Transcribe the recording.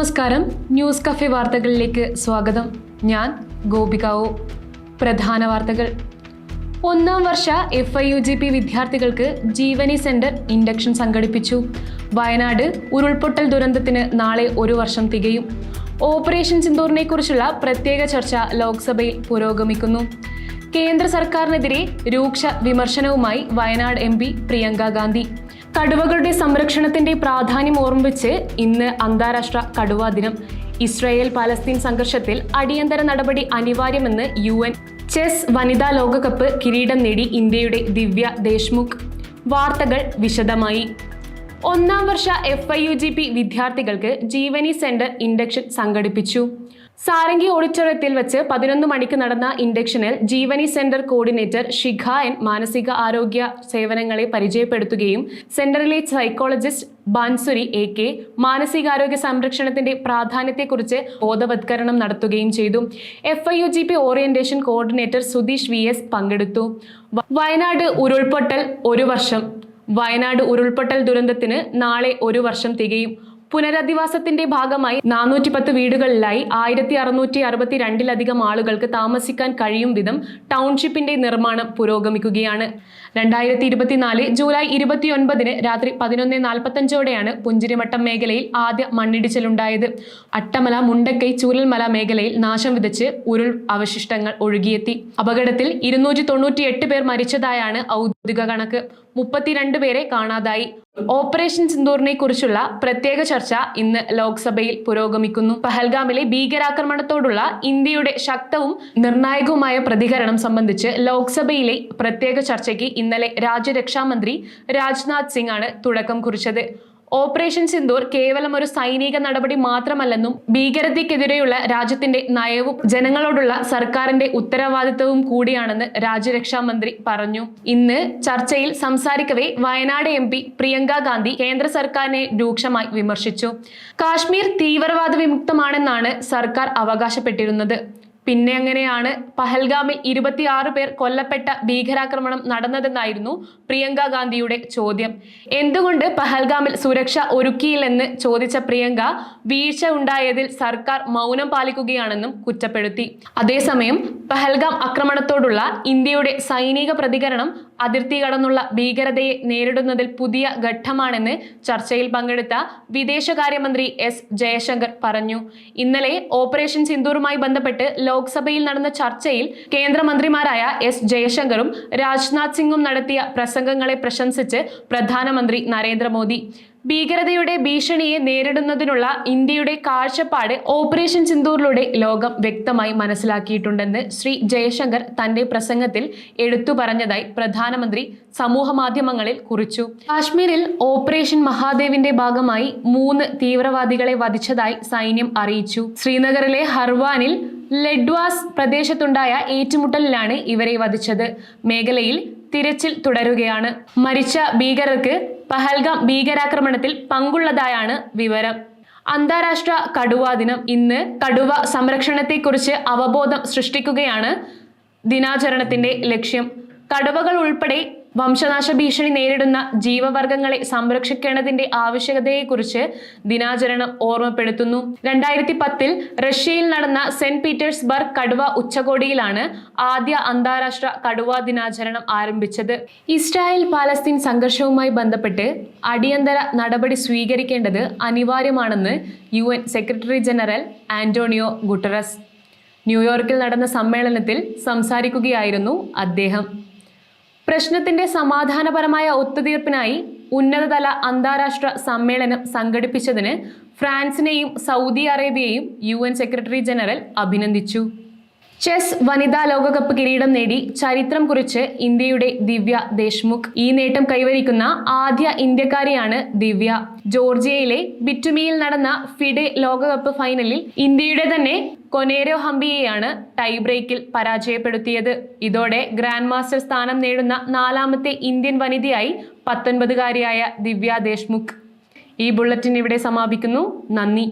നമസ്കാരം, news cafe വാർത്തകളിലേക്ക് സ്വാഗതം. ഞാൻ ഗോപികാവോ. പ്രധാന വാർത്തകൾ. ഒന്നാം വർഷ FIUGP വിദ്യാർത്ഥികൾക്ക് ജീവനി സെന്റർ ഇൻഡക്ഷൻ സംഘടിപ്പിച്ചു. വയനാട് ഉരുൾപൊട്ടൽ ദുരന്തത്തിന് നാളെ 1 വർഷം തികയും. ഓപ്പറേഷൻ സിന്ദൂറിനെ കുറിച്ചുള്ള പ്രത്യേക ചർച്ച ലോക്സഭയിൽ പുരോഗമിക്കുന്നു. കേന്ദ്ര സർക്കാരിനെതിരെ രൂക്ഷ വിമർശനവുമായി വയനാട് MP പ്രിയങ്ക ഗാന്ധി. കടുവകളുടെ സംരക്ഷണത്തിന്റെ പ്രാധാന്യം ഓർമ്മിച്ച് ഇന്ന് അന്താരാഷ്ട്ര കടുവാ ദിനം. ഇസ്രായേൽ പാലസ്തീൻ സംഘർഷത്തിൽ അടിയന്തര നടപടി അനിവാര്യമെന്ന് UN. ചെസ് വനിതാ ലോകകപ്പ് കിരീടം നേടി ഇന്ത്യയുടെ ദിവ്യ ദേശ്മുഖ്. വാർത്തകൾ വിശദമായി. ഒന്നാം വർഷ FIUGP വിദ്യാർത്ഥികൾക്ക് ജീവനി സെന്റർ ഇൻഡക്ഷൻ സംഘടിപ്പിച്ചു. സാരംഗി ഓഡിറ്റോറിയത്തിൽ വെച്ച് 11 മണിക്ക് നടന്ന ഇൻഡക്ഷനിൽ Jeevani center coordinator Shikha N മാനസിക ആരോഗ്യ സേവനങ്ങളെ പരിചയപ്പെടുത്തുകയും സെന്ററിലെ സൈക്കോളജിസ്റ്റ് ബാൻസുരി AK മാനസികാരോഗ്യ സംരക്ഷണത്തിന്റെ പ്രാധാന്യത്തെക്കുറിച്ച് ബോധവത്കരണം നടത്തുകയും ചെയ്തു. FIUGP orientation coordinator Sudheesh VS പങ്കെടുത്തു. വയനാട് ഉരുൾപൊട്ടൽ 1 വർഷം. വയനാട് ഉരുൾപൊട്ടൽ ദുരന്തത്തിന് നാളെ 1 വർഷം തികയും. പുനരധിവാസത്തിന്റെ ഭാഗമായി 410 വീടുകളിലായി 1662-ലധികം ആളുകൾക്ക് താമസിക്കാൻ കഴിയും വിധം ടൗൺഷിപ്പിന്റെ നിർമ്മാണം പുരോഗമിക്കുകയാണ്. 2024 ജൂലൈ 29 രാത്രി 11:45 പുഞ്ചിരിമട്ടം മേഖലയിൽ ആദ്യ മണ്ണിടിച്ചിലുണ്ടായത്. അട്ടമല, മുണ്ടക്കൈ, ചൂരൽമല മേഖലയിൽ നാശം വിതച്ച് ഉരുൾ അവശിഷ്ടങ്ങൾ ഒഴുകിയെത്തി. അപകടത്തിൽ 298 പേർ മരിച്ചതായാണ് ഔദ്യോഗിക കണക്ക്. 32 പേരെ കാണാതായി. ഓപ്പറേഷൻ സിന്ദൂറിനെ കുറിച്ചുള്ള പ്രത്യേക ചർച്ച ഇന്ന് ലോക്സഭയിൽ പുരോഗമിക്കുന്നു. പഹൽഗാമിലെ ഭീകരാക്രമണത്തോടുള്ള ഇന്ത്യയുടെ ശക്തവും നിർണായകവുമായ പ്രതികരണം സംബന്ധിച്ച് ലോക്സഭയിലെ പ്രത്യേക ചർച്ചയ്ക്ക് ഇന്നലെ രാജ്യരക്ഷാമന്ത്രി രാജ്നാഥ് സിംഗ് ആണ് തുടക്കം കുറിച്ചത്. ഓപ്പറേഷൻ സിന്ദൂർ കേവലം ഒരു സൈനിക നടപടി മാത്രമല്ലെന്നും ഭീകരതയ്ക്കെതിരെയുള്ള രാജ്യത്തിന്റെ നയവും ജനങ്ങളോടുള്ള സർക്കാരിന്റെ ഉത്തരവാദിത്തവും കൂടിയാണെന്ന് രാജ്യരക്ഷാ മന്ത്രി പറഞ്ഞു. ഇന്ന് ചർച്ചയിൽ സംസാരിക്കവേ വയനാട് MP പ്രിയങ്ക ഗാന്ധി കേന്ദ്ര സർക്കാരിനെ രൂക്ഷമായി വിമർശിച്ചു. കാശ്മീർ തീവ്രവാദ വിമുക്തമാണെന്നാണ് സർക്കാർ അവകാശപ്പെട്ടിരുന്നത്. പിന്നെ എങ്ങനെയാണ് പഹൽഗാമിൽ 26 പേർ കൊല്ലപ്പെട്ട ഭീകരാക്രമണം നടന്നതെന്നായിരുന്നു പ്രിയങ്ക ഗാന്ധിയുടെ ചോദ്യം. എന്തുകൊണ്ട് പഹൽഗാമിൽ സുരക്ഷ ഒരുക്കിയില്ലെന്ന് ചോദിച്ച പ്രിയങ്ക വീഴ്ച ഉണ്ടായതിൽ സർക്കാർ മൗനം പാലിക്കുകയാണെന്നും കുറ്റപ്പെടുത്തി. അതേസമയം പഹൽഗാം ആക്രമണത്തോടുള്ള ഇന്ത്യയുടെ സൈനിക പ്രതികരണം അതിർത്തി കടന്നുള്ള ഭീകരതയെ നേരിടുന്നതിൽ പുതിയ ഘട്ടമാണെന്ന് ചർച്ചയിൽ പങ്കെടുത്ത വിദേശകാര്യമന്ത്രി S ജയശങ്കർ പറഞ്ഞു. ഇന്നലെ ഓപ്പറേഷൻ സിന്ദൂറുമായി ബന്ധപ്പെട്ട് ലോക്സഭയിൽ നടന്ന ചർച്ചയിൽ കേന്ദ്രമന്ത്രിമാരായ S ജയശങ്കറും രാജ്നാഥ് സിംഗും നടത്തിയ പ്രസംഗങ്ങളെ പ്രശംസിച്ച് പ്രധാനമന്ത്രി നരേന്ദ്രമോദി. ഭീകരതയുടെ ഭീഷണിയെ നേരിടുന്നതിനുള്ള ഇന്ത്യയുടെ കാഴ്ചപ്പാട് ഓപ്പറേഷൻ സിന്ദൂറിലൂടെ ലോകം വ്യക്തമായി മനസ്സിലാക്കിയിട്ടുണ്ടെന്ന് ശ്രീ ജയശങ്കർ തന്റെ പ്രസംഗത്തിൽ എടുത്തു പറഞ്ഞതായി പ്രധാനമന്ത്രി സമൂഹ മാധ്യമങ്ങളിൽ കുറിച്ചു. കാശ്മീരിൽ ഓപ്പറേഷൻ മഹാദേവിന്റെ ഭാഗമായി 3 തീവ്രവാദികളെ വധിച്ചതായി സൈന്യം അറിയിച്ചു. ശ്രീനഗറിലെ ഹർവാനിൽ ലെഡ്വാസ് പ്രദേശത്തുണ്ടായ ഏറ്റുമുട്ടലിലാണ് ഇവരെ വധിച്ചത്. മേഖലയിൽ തിരച്ചിൽ തുടരുകയാണ്. മരിച്ച ഭീകരർക്ക് പഹൽഗാം ഭീകരാക്രമണത്തിൽ പങ്കുള്ളതായാണ് വിവരം. അന്താരാഷ്ട്ര കടുവാ ദിനം. ഇന്ന് കടുവ സംരക്ഷണത്തെക്കുറിച്ച് അവബോധം സൃഷ്ടിക്കുകയാണ് ദിനാചരണത്തിന്റെ ലക്ഷ്യം. കടുവകൾ ഉൾപ്പെടെ വംശനാശ ഭീഷണി നേരിടുന്ന ജീവവർഗങ്ങളെ സംരക്ഷിക്കേണ്ടതിന്റെ ആവശ്യകതയെക്കുറിച്ച് ദിനാചരണം ഓർമ്മപ്പെടുത്തുന്നു. 2010 റഷ്യയിൽ നടന്ന സെന്റ് പീറ്റേഴ്സ്ബർഗ് കടുവ ഉച്ചകോടിയിലാണ് ആദ്യ അന്താരാഷ്ട്ര കടുവാ ദിനാചരണം ആരംഭിച്ചത്. ഇസ്രായേൽ പാലസ്തീൻ സംഘർഷവുമായി ബന്ധപ്പെട്ട് അടിയന്തര നടപടി സ്വീകരിക്കേണ്ടത് അനിവാര്യമാണെന്ന് UN secretary general Antonio Guterres. ന്യൂയോർക്കിൽ നടന്ന സമ്മേളനത്തിൽ സംസാരിക്കുകയായിരുന്നു അദ്ദേഹം. പ്രശ്നത്തിന്റെ സമാധാനപരമായ ഒത്തുതീർപ്പിനായി ഉന്നതതല അന്താരാഷ്ട്ര സമ്മേളനം സംഘടിപ്പിച്ചതിന് ഫ്രാൻസിനെയും സൗദി അറേബ്യയെയും UN സെക്രട്ടറി ജനറൽ അഭിനന്ദിച്ചു. ചെസ് വനിതാ ലോകകപ്പ് കിരീടം നേടി ചരിത്രം കുറിച്ച് ഇന്ത്യയുടെ ദിവ്യ ദേശ്മുഖ്. ഈ നേട്ടം കൈവരിക്കുന്ന ആദ്യ ഇന്ത്യക്കാരിയാണ് ദിവ്യ. ജോർജിയയിലെ ബിറ്റുമിയിൽ നടന്ന ഫിഡെ ലോകകപ്പ് ഫൈനലിൽ ഇന്ത്യയുടെ തന്നെ കൊനേരോ ഹംപിയെയാണ് ടൈ ബ്രേക്കിൽ പരാജയപ്പെടുത്തിയത്. ഇതോടെ ഗ്രാൻഡ് മാസ്റ്റർ സ്ഥാനം നേടുന്ന 4ാമത്തെ ഇന്ത്യൻ വനിതയായി 19-കാരിയായ ദിവ്യ ദേശ്മുഖ്. ഈ ബുള്ളറ്റിൻ ഇവിടെ സമാപിക്കുന്നു. നന്ദി.